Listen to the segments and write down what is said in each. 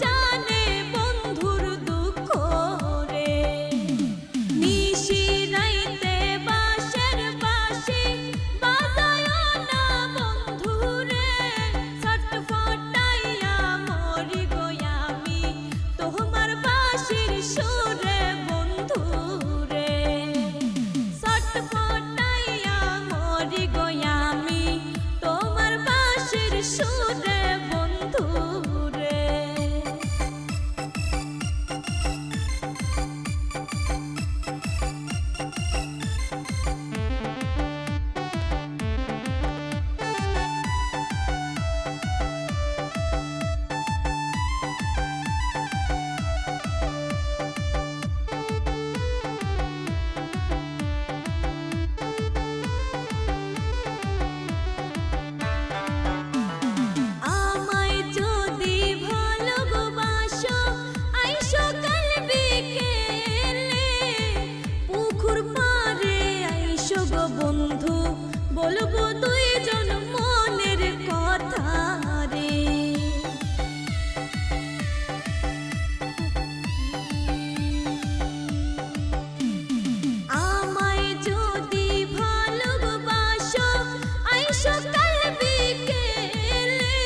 জানে বন্ধুর দুঃখ রে। নিশি রাইতে বাঁশের বাঁশি বাজায় না বন্ধু রে, ছটফটাইয়া মরি গো আমি তোমার বাঁশির সুরে বন্ধু রে। ছটফটাইয়া মরি গো আমি তোমার বাঁশির সুরে বন্ধু রে। আমায় যদি ভালোবাসো আইসো কাল বিকেলে, পুকুর পাড়ে আইসো গো বন্ধু, বলবো দুইজন মনের কথা রে। আমায় যদি ভালোবাসো আইসো কাল বিকেলে,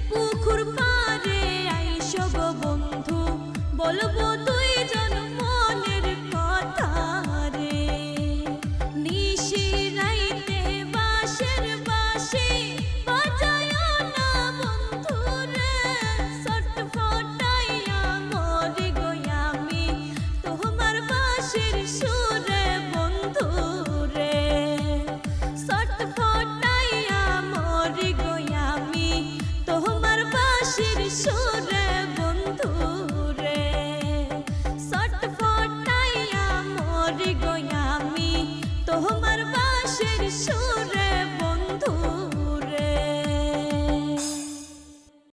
পুকুর পাড়ে আইসো গো বন্ধু, বলবো দুইজন মনের কথা রে। নিশি রাইতে বাঁশের বাঁশি বাজায় না বন্ধু রে, ছটফটাইয়া মরি গো আমি তোমার বাঁশির সুরে বন্ধু রে। ছটফটাইয়া মরি গো আমি তোমার বাঁশির সুরে বন্ধু রে। ছটফটাইয়া মরি গো আমি তোমার